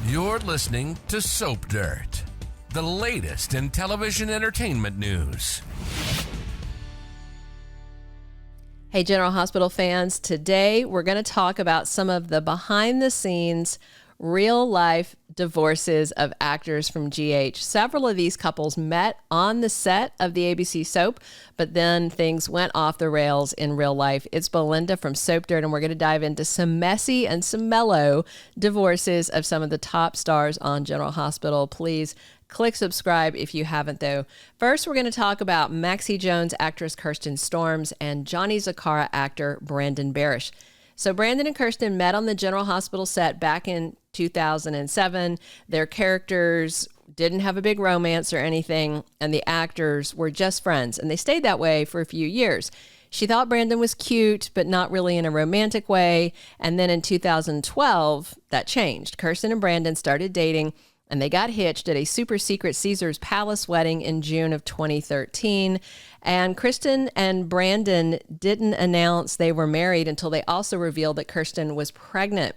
You're listening to Soap Dirt, the latest in television entertainment news. Hey, General Hospital fans. Today, we're going to talk about some of the behind-the-scenes, real-life divorces of actors from GH. Several of these couples met on the set of the ABC soap, but then things went off the rails in real life. It's Belynda from Soap Dirt, and we're going to dive into some messy and some mellow divorces of some of the top stars on General Hospital. Please click subscribe if you haven't, though. First, we're going to talk about Maxie Jones actress Kirsten Storms and Johnny Zacara actor Brandon Barish. So Brandon and Kirsten met on the General Hospital set back in 2007. Their characters didn't have a big romance or anything, and the actors were just friends, and they stayed that way for a few years. She thought Brandon was cute, but not really in a romantic way. And then in 2012, that changed. Kirsten and Brandon started dating, and they got hitched at a super secret Caesar's Palace wedding in June of 2013. And Kirsten and Brandon didn't announce they were married until they also revealed that Kirsten was pregnant.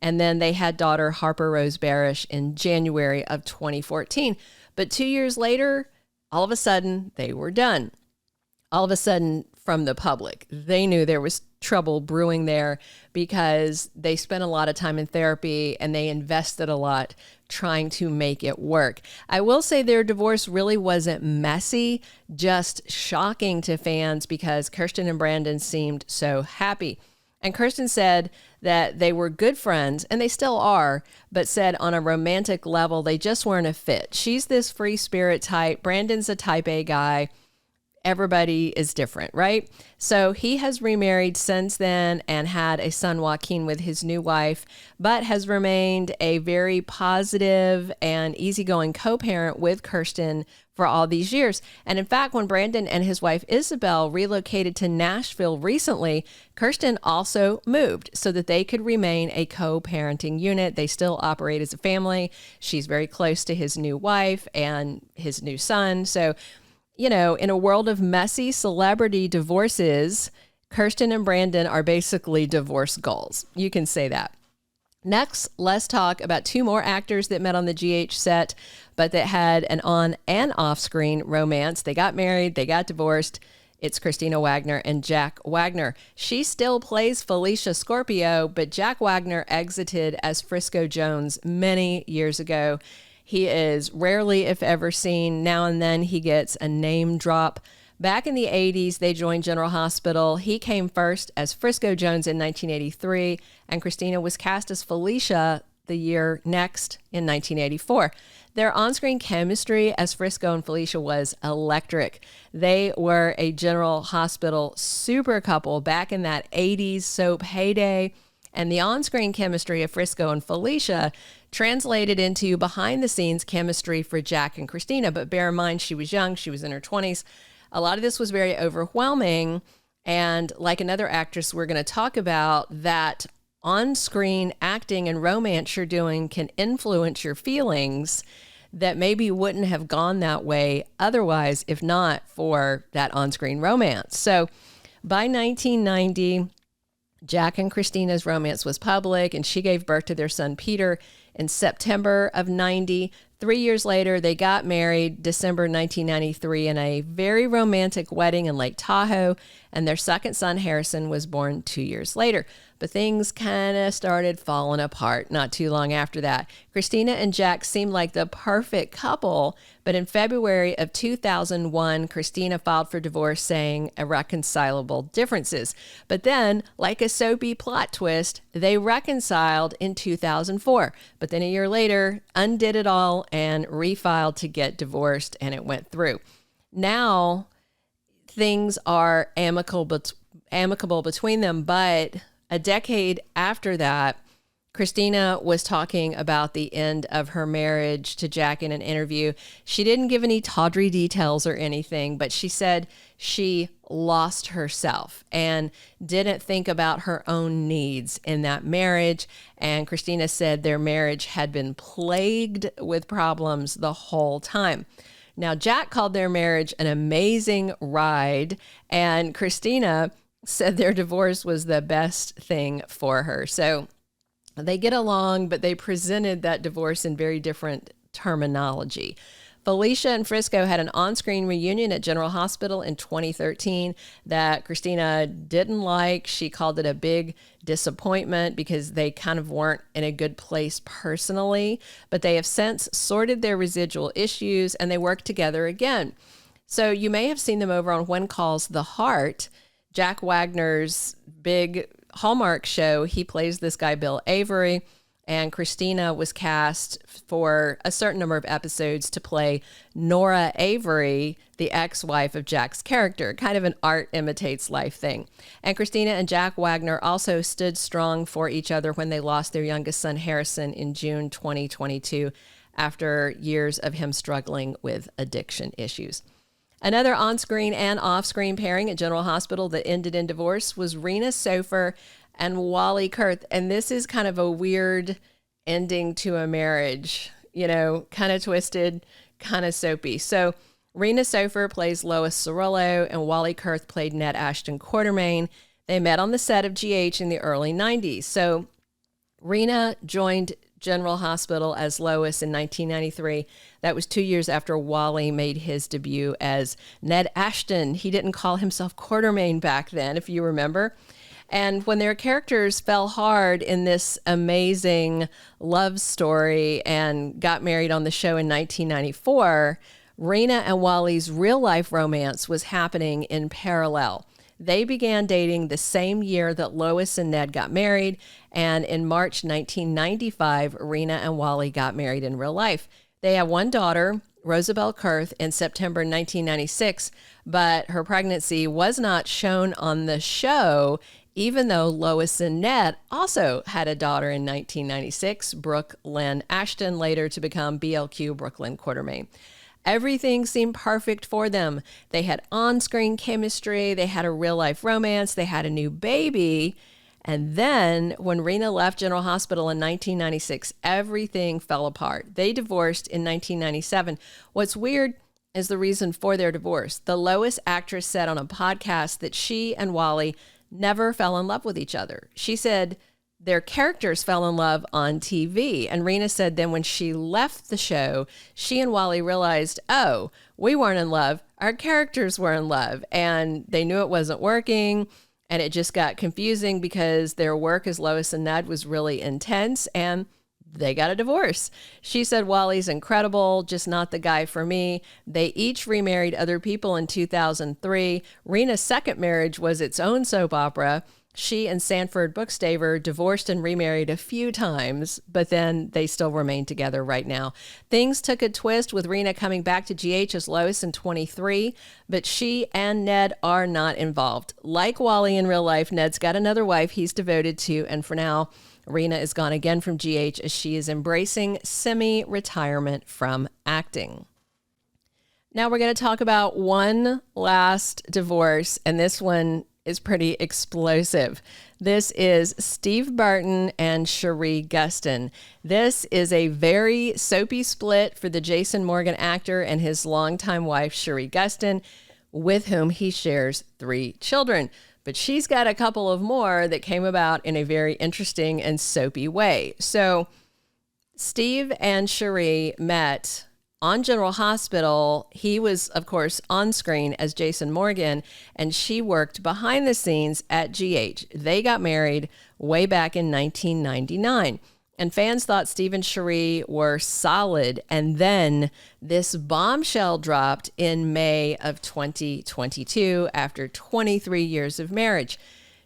And then they had daughter Harper Rose Barish in January of 2014. But 2 years later, all of a sudden, they were done. All of a sudden, from the public, they knew there was trouble brewing there because they spent a lot of time in therapy and they invested a lot trying to make it work. I will say their divorce really wasn't messy, just shocking to fans because Kirsten and Brandon seemed so happy. And Kirsten said that they were good friends, and they still are, but said on a romantic level, they just weren't a fit. She's this free spirit type. Brandon's a type A guy. Everybody is different, right? So he has remarried since then and had a son, Joaquin, with his new wife, but has remained a very positive and easygoing co-parent with Kirsten for all these years. And in fact, when Brandon and his wife, Isabel, relocated to Nashville recently, Kirsten also moved so that they could remain a co-parenting unit. They still operate as a family. She's very close to his new wife and his new son. So, you know, in a world of messy celebrity divorces, Kirsten and Brandon are basically divorce goals. You can say that. Next, let's talk about two more actors that met on the GH set, but that had an on and off-screen romance. They got married, they got divorced. It's Christina Wagner and Jack Wagner. She still plays Felicia Scorpio, but Jack Wagner exited as Frisco Jones many years ago. He is rarely, if ever, seen. Now and then he gets a name drop. Back in the 80s, they joined General Hospital. He came first as Frisco Jones in 1983, and Christina was cast as Felicia the year next in 1984. Their on-screen chemistry as Frisco and Felicia was electric. They were a General Hospital super couple back in that 80s soap heyday. And the on-screen chemistry of Frisco and Felicia translated into behind-the-scenes chemistry for Jack and Christina. But bear in mind, she was young. She was in her 20s. A lot of this was very overwhelming. And like another actress we're going to talk about, that on-screen acting and romance you're doing can influence your feelings that maybe wouldn't have gone that way otherwise if not for that on-screen romance. So by 1990... Jack and Christina's romance was public, and she gave birth to their son, Peter, in September of 90. 3 years later, they got married, December 1993, in a very romantic wedding in Lake Tahoe, and their second son, Harrison, was born 2 years later. But things kind of started falling apart not too long after that. Christina and Jack seemed like the perfect couple, but in February of 2001, Christina filed for divorce, saying irreconcilable differences. But then, like a soapy plot twist, they reconciled in 2004. But then a year later, undid it all and refiled to get divorced, and it went through. Now, things are amicable between them, but a decade after that, Christina was talking about the end of her marriage to Jack in an interview. She didn't give any tawdry details or anything, but she said she lost herself and didn't think about her own needs in that marriage. And Christina said their marriage had been plagued with problems the whole time. Now, Jack called their marriage an amazing ride, and Christina said their divorce was the best thing for her. So They get along, but they presented that divorce in very different terminology. Felicia and Frisco had an on-screen reunion at General Hospital in 2013 that Christina didn't like. She called it a big disappointment because they kind of weren't in a good place personally, but they have since sorted their residual issues and they work together again. So you may have seen them over on When Calls the Heart, Jack Wagner's big Hallmark show. He plays this guy, Bill Avery. And Christina was cast for a certain number of episodes to play Nora Avery, the ex-wife of Jack's character, kind of an art imitates life thing. And Christina and Jack Wagner also stood strong for each other when they lost their youngest son, Harrison, in June 2022, after years of him struggling with addiction issues. Another on-screen and off-screen pairing at General Hospital that ended in divorce was Rena Sofer and Wally Kurth. And this is kind of a weird ending to a marriage, kind of twisted, kind of soapy. So Rena Sofer plays Lois Cerullo and Wally Kurth played Ned Ashton Quartermaine. They met on the set of GH in the early 90s. So Rena joined General Hospital as Lois in 1993. That was 2 years after Wally made his debut as Ned Ashton. He didn't call himself Quartermaine back then, if you remember. And when their characters fell hard in this amazing love story and got married on the show in 1994, Rena and Wally's real-life romance was happening in parallel. They began dating the same year that Lois and Ned got married, and in March 1995, Rena and Wally got married in real life. They have one daughter, Rosabelle Kurth, in September 1996, but her pregnancy was not shown on the show, even though Lois and Ned also had a daughter in 1996, Brooke Lynn Ashton, later to become BLQ Brooklyn Quartermaine. Everything seemed perfect for them. They had on-screen chemistry, they had a real-life romance, they had a new baby, and then when Rena left General Hospital in 1996, everything fell apart. They divorced in 1997. What's weird is the reason for their divorce. The Lois actress said on a podcast that she and Wally never fell in love with each other. She said their characters fell in love on TV. And Rena said then when she left the show, she and Wally realized, oh, we weren't in love. Our characters were in love. And they knew it wasn't working. And it just got confusing because their work as Lois and Ned was really intense. And they got a divorce. She said, Wally's incredible, just not the guy for me. They each remarried other people in 2003. Rena's second marriage was its own soap opera. She and Sanford Bookstaver divorced and remarried a few times, but then they still remain together right now. Things took a twist with Rena coming back to GH as Lois in 23, but she and Ned are not involved. Like Wally in real life, Ned's got another wife he's devoted to, and for now, Rena is gone again from GH as she is embracing semi-retirement from acting. Now we're going to talk about one last divorce, and this one is pretty explosive. This is Steve Burton and Cherie Guston. This is a very soapy split for the Jason Morgan actor and his longtime wife, Cherie Guston, with whom he shares 3 children. But she's got a couple of more that came about in a very interesting and soapy way. So Steve and Cherie met on General Hospital. He was, of course, on screen as Jason Morgan, and she worked behind the scenes at GH. They got married way back in 1999. And fans thought Steve and Cherie were solid. And then this bombshell dropped in May of 2022 after 23 years of marriage.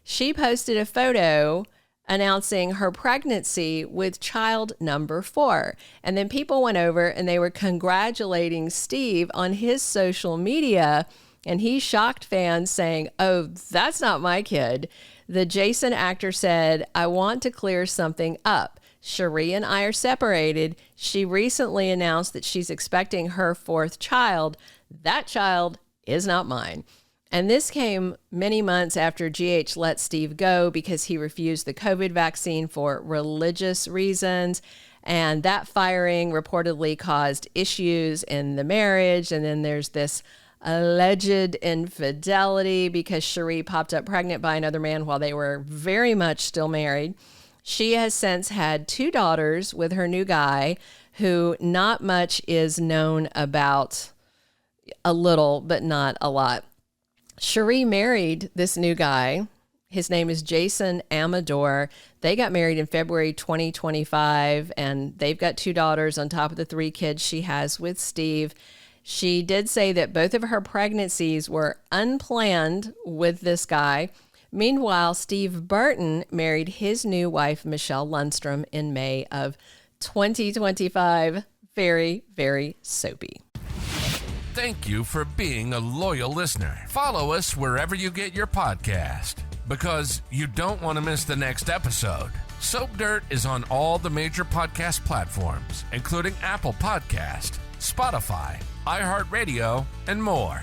She posted a photo announcing her pregnancy with child number 4. And then people went over and they were congratulating Steve on his social media. And he shocked fans saying, oh, that's not my kid. The Jason actor said, I want to clear something up. Cherie and I are separated. She recently announced that she's expecting her 4th child. That child is not mine. And this came many months after GH let Steve go because he refused the COVID vaccine for religious reasons. And that firing reportedly caused issues in the marriage. And then there's this alleged infidelity because Cherie popped up pregnant by another man while they were very much still married. She has since had 2 daughters with her new guy, who not much is known about. A little, but not a lot. Cherie married this new guy. His name is Jason Amador. They got married in February 2025, and they've got 2 daughters on top of the 3 kids she has with Steve. She did say that both of her pregnancies were unplanned with this guy. Meanwhile, Steve Burton married his new wife, Michelle Lundstrom, in May of 2025. Very, very soapy. Thank you for being a loyal listener. Follow us wherever you get your podcast, because you don't want to miss the next episode. Soap Dirt is on all the major podcast platforms, including Apple Podcast, Spotify, iHeartRadio, and more.